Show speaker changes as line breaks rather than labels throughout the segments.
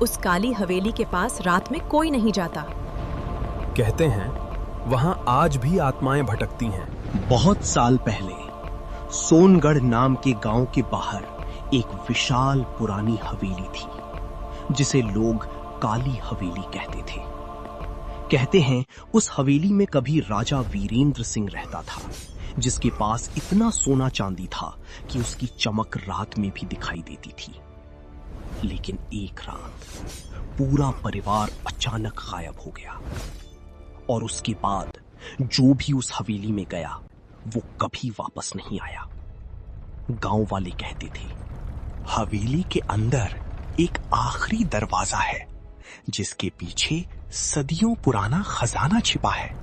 उस काली हवेली के पास रात में कोई नहीं जाता।
कहते हैं वहां आज भी आत्माएं भटकती हैं।
बहुत साल पहले सोनगढ़ नाम के गांव के बाहर एक विशाल पुरानी हवेली थी जिसे लोग काली हवेली कहते थे। कहते हैं उस हवेली में कभी राजा वीरेंद्र सिंह रहता था, जिसके पास इतना सोना चांदी था कि उसकी चमक रात में भी दिखाई देती थी। लेकिन एक रात पूरा परिवार अचानक गायब हो गया और उसके बाद जो भी उस हवेली में गया वो कभी वापस नहीं आया। गांव वाले कहते थे,
हवेली के अंदर एक आखिरी दरवाजा है जिसके पीछे सदियों पुराना खजाना छिपा है,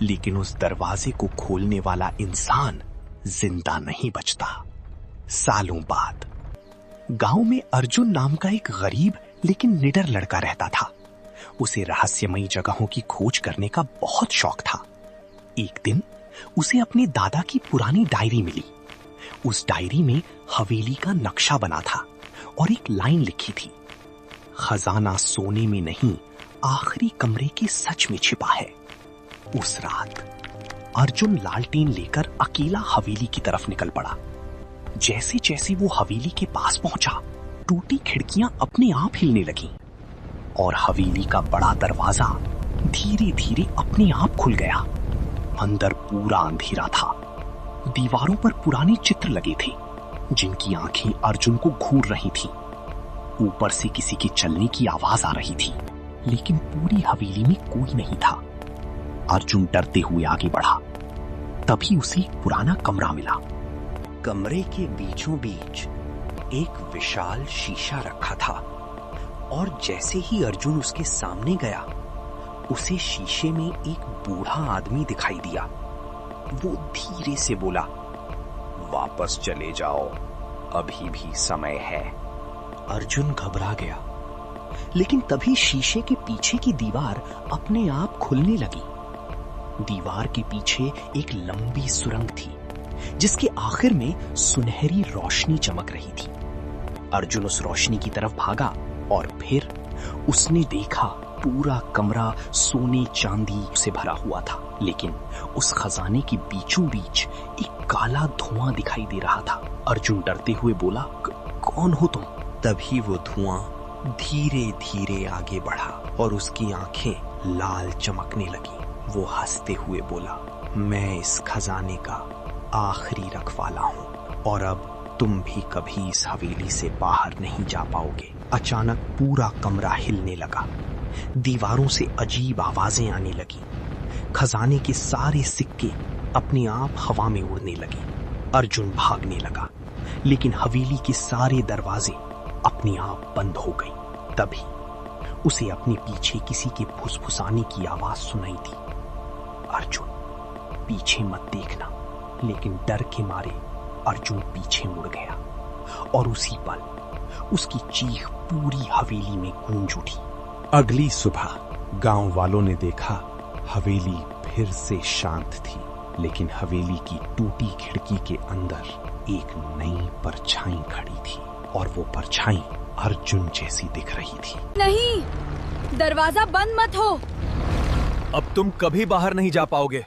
लेकिन उस दरवाजे को खोलने वाला इंसान जिंदा नहीं बचता। सालों बाद गांव में अर्जुन नाम का एक गरीब लेकिन निडर लड़का रहता था। उसे रहस्यमयी जगहों की खोज करने का बहुत शौक था। एक दिन उसे अपने दादा की पुरानी डायरी मिली। उस डायरी में हवेली का नक्शा बना था और एक लाइन लिखी थी, खजाना सोने में नहीं आखिरी कमरे के सच में छिपा है। उस रात अर्जुन लालटेन लेकर अकेला हवेली की तरफ निकल पड़ा। जैसे जैसे वो हवेली के पास पहुंचा, टूटी खिड़कियां अपने आप हिलने लगीं और हवेली का बड़ा दरवाजा धीरे धीरे अपने आप खुल गया। अंदर पूरा अंधेरा था। दीवारों पर पुराने चित्र लगे थे जिनकी आंखें अर्जुन को घूर रही थीं। ऊपर से किसी के चलने की आवाज आ रही थी, लेकिन पूरी हवेली में कोई नहीं था। अर्जुन डरते हुए आगे बढ़ा। तभी उसे एक पुराना कमरा मिला।
कमरे के बीचों बीच एक विशाल शीशा रखा था और जैसे ही अर्जुन उसके सामने गया, उसे शीशे में एक बूढ़ा आदमी दिखाई दिया। वो धीरे से बोला,
वापस चले जाओ, अभी भी समय है।
अर्जुन घबरा गया, लेकिन तभी शीशे के पीछे की दीवार अपने आप खुलने लगी। दीवार के पीछे एक लंबी सुरंग थी जिसके आखिर में सुनहरी रोशनी चमक रही थी। अर्जुन उस रोशनी की तरफ भागा और फिर उसने देखा पूरा कमरा सोने चांदी से भरा हुआ था, लेकिन उस खजाने के बीचों बीच एक काला धुआं दिखाई दे रहा था। अर्जुन डरते हुए बोला, कौन हो तुम? तभी वो धुआं धीरे धीरे आगे बढ़ा और उसकी आंखें लाल चमकने लगी। वो हंसते हुए बोला, मैं इस खजाने का आखिरी रखवाला हूं और अब तुम भी कभी इस हवेली से बाहर नहीं जा पाओगे। अचानक पूरा कमरा हिलने लगा। दीवारों से अजीब आवाजें आने लगी। खजाने के सारे सिक्के अपने आप हवा में उड़ने लगे। अर्जुन भागने लगा, लेकिन हवेली के सारे दरवाजे अपने आप बंद हो गए। तभी उसे अपने पीछे किसी के फुसफुसाने की आवाज सुनाई दी, अर्जुन पीछे मत देखना। लेकिन डर के मारे अर्जुन पीछे मुड़ गया और उसी पल उसकी चीख पूरी हवेली में गूंज उठी।
अगली सुबह गांव वालों ने देखा हवेली फिर से शांत थी, लेकिन हवेली की टूटी खिड़की के अंदर एक नई परछाई खड़ी थी और वो परछाई अर्जुन जैसी दिख रही थी।
नहीं, दरवाजा बंद मत हो।
अब तुम कभी बाहर नहीं जा पाओगे।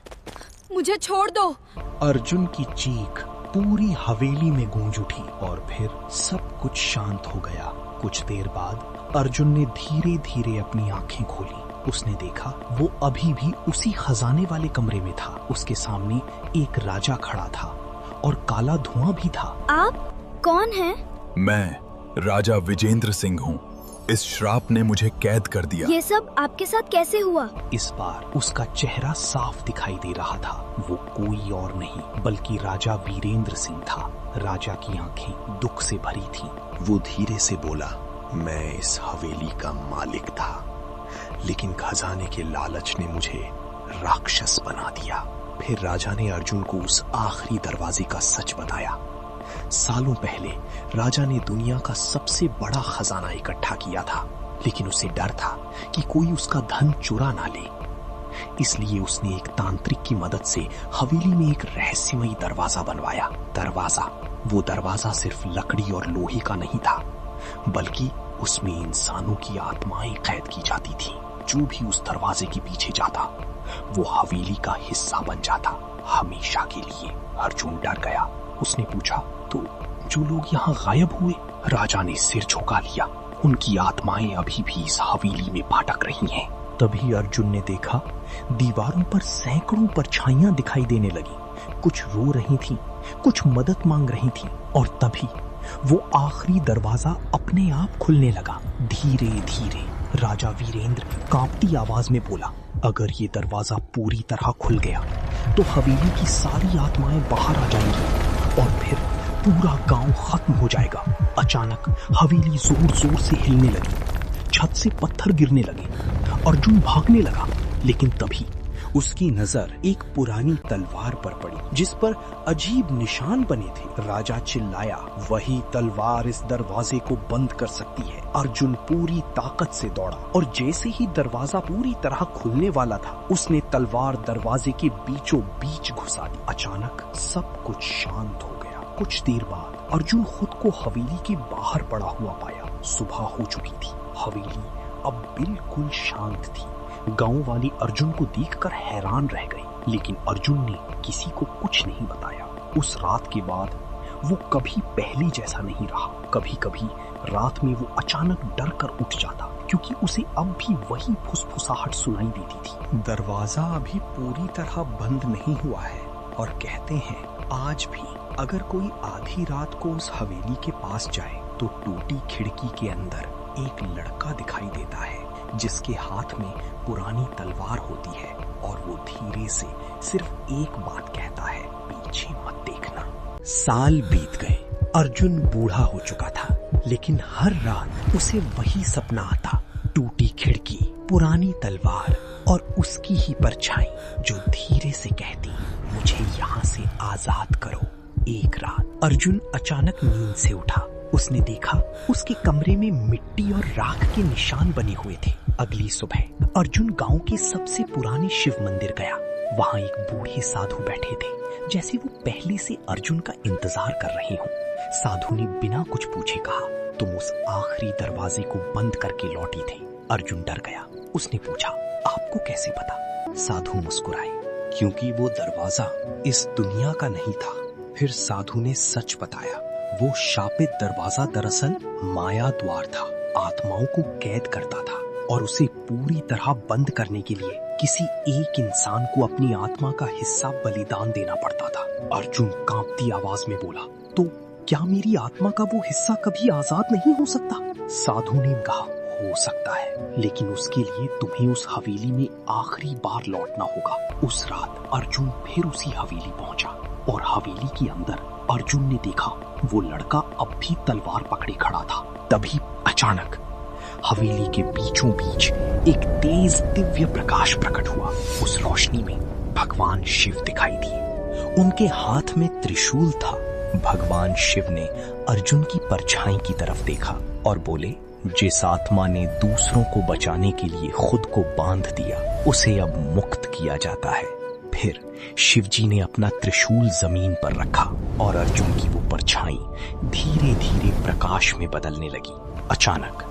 मुझे छोड़ दो।
अर्जुन की चीख पूरी हवेली में गूंज उठी और फिर सब कुछ शांत हो गया। कुछ देर बाद अर्जुन ने धीरे धीरे अपनी आंखें खोली। उसने देखा वो अभी भी उसी खजाने वाले कमरे में था। उसके सामने एक राजा खड़ा था और काला धुआं भी था।
आप कौन हैं?
मैं राजा विजेंद्र सिंह हूँ। इस श्राप ने मुझे कैद कर दिया।
ये सब आपके साथ कैसे हुआ?
इस बार उसका चेहरा साफ दिखाई दे रहा था। वो कोई और नहीं बल्कि राजा वीरेंद्र सिंह था। राजा की आंखें दुख से भरी थीं।
वो धीरे से बोला, मैं इस हवेली का मालिक था, लेकिन खजाने के लालच ने मुझे राक्षस बना दिया। फिर राजा ने अर्जुन को उस आखिरी दरवाजे का सच बताया। सालों पहले राजा ने दुनिया का सबसे बड़ा खजाना इकट्ठा किया था, लेकिन उसे डर था कि कोई उसका धन चुरा ना ले। इसलिए उसने एक तांत्रिक की मदद से हवेली में एक रहस्यमयी दरवाजा बनवाया। वो दरवाजा सिर्फ लकड़ी और लोहे का नहीं था, बल्कि उसमें इंसानों की आत्माएं कैद की जाती थी। जो भी उस दरवाजे के पीछे जाता वो हवेली का हिस्सा बन जाता, हमेशा के लिए। अर्जुन डर गया। उसने पूछा, तो जो लोग यहाँ गायब हुए? राजा ने सिर झुका लिया। उनकी आत्माएं अभी भी इस हवेली में भटक रही हैं। तभी अर्जुन ने देखा दीवारों पर सैकड़ों परछाइयां दिखाई देने लगी। कुछ रो रही थीं, कुछ मदद मांग रही थीं। और तभी वो आखिरी दरवाजा अपने आप खुलने लगा। धीरे धीरे राजा वीरेंद्र कांपती आवाज में बोला, अगर ये दरवाजा पूरी तरह खुल गया तो हवेली की सारी आत्माएं बाहर आ जाएंगी और फिर पूरा गांव खत्म हो जाएगा। अचानक हवेली जोर जोर से हिलने लगी, छत से पत्थर गिरने लगे। अर्जुन भागने लगा, लेकिन तभी उसकी नजर एक पुरानी तलवार पर पड़ी जिस पर अजीब निशान बने थे। राजा चिल्लाया, वही तलवार इस दरवाजे को बंद कर सकती है। अर्जुन पूरी ताकत से दौड़ा और जैसे ही दरवाजा पूरी तरह खुलने वाला था, उसने तलवार दरवाजे के बीचों बीच घुसा दी। अचानक सब कुछ शांत हो गया। कुछ देर बाद अर्जुन खुद को हवेली के बाहर पड़ा हुआ पाया। सुबह हो चुकी थी। हवेली अब बिल्कुल शांत थी। गांव वाली अर्जुन को देखकर हैरान रह गई, लेकिन अर्जुन ने किसी को कुछ नहीं बताया। उस रात के बाद वो कभी पहले जैसा नहीं रहा। कभी कभी रात में वो अचानक डर कर उठ जाता, क्योंकि उसे अब भी वही फुसफुसाहट सुनाई देती थी। दरवाजा अभी पूरी तरह बंद नहीं हुआ है और कहते हैं आज भी अगर कोई आधी रात को उस हवेली के पास जाए तो टूटी खिड़की के अंदर एक लड़का दिखाई देता है जिसके हाथ में पुरानी तलवार होती है और वो धीरे से सिर्फ एक बात कहता है, पीछे मत देखना। साल बीत गए। अर्जुन बूढ़ा हो चुका था, लेकिन हर रात उसे वही सपना आता, टूटी खिड़की, पुरानी तलवार और उसकी ही परछाई जो धीरे से कहती, मुझे यहाँ से आजाद करो। एक रात अर्जुन अचानक नींद से उठा। उसने देखा उसके कमरे में मिट्टी और राख के निशान बने हुए थे। अगली सुबह अर्जुन गांव के सबसे पुराने शिव मंदिर गया। वहां एक बूढ़े साधु बैठे थे, जैसे वो पहले से अर्जुन का इंतजार कर रहे हों। साधु ने बिना कुछ पूछे कहा, तुम उस आखिरी दरवाजे को बंद करके लौटी थे। अर्जुन डर गया। उसने पूछा, आपको कैसे पता? साधु मुस्कुराए, क्योंकि वो दरवाजा इस दुनिया का नहीं था। फिर साधु ने सच बताया, वो शापित दरवाजा दरअसल माया द्वार था, आत्माओं को कैद करता था और उसे पूरी तरह बंद करने के लिए किसी एक इंसान को अपनी आत्मा का हिस्सा बलिदान देना पड़ता था। अर्जुन कांपती आवाज में बोला, तो क्या मेरी आत्मा का वो हिस्सा कभी आजाद नहीं हो सकता? साधु ने कहा, हो सकता है, लेकिन उसके लिए तुम्हें उस हवेली में आखिरी बार लौटना होगा। उस रात अर्जुन फिर उसी हवेली पहुंचा और हवेली के अंदर अर्जुन ने देखा वो लड़का अब भी तलवार पकड़े खड़ा था। तभी अचानक हवेली के बीचों बीच एक तेज दिव्य प्रकाश प्रकट हुआ। उस रोशनी में भगवान शिव दिखाई दिए। उनके हाथ में त्रिशूल था। भगवान शिव ने अर्जुन की परछाई की तरफ देखा और बोले, जिस आत्मा ने दूसरों को बचाने के लिए खुद को बांध दिया, उसे अब मुक्त किया जाता है। फिर शिवजी ने अपना त्रिशूल जमीन पर रखा और अर्जुन की वो परछाई धीरे धीरे प्रकाश में बदलने लगी। अचानक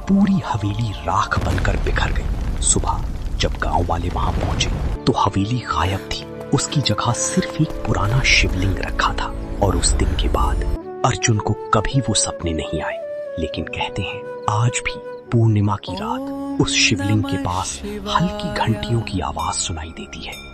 पूरी हवेली राख बनकर बिखर गई। सुबह जब गांव वाले वहां पहुंचे तो हवेली गायब थी। उसकी जगह सिर्फ एक पुराना शिवलिंग रखा था और उस दिन के बाद अर्जुन को कभी वो सपने नहीं आए। लेकिन कहते हैं आज भी पूर्णिमा की रात उस शिवलिंग के पास हल्की घंटियों की आवाज सुनाई देती है।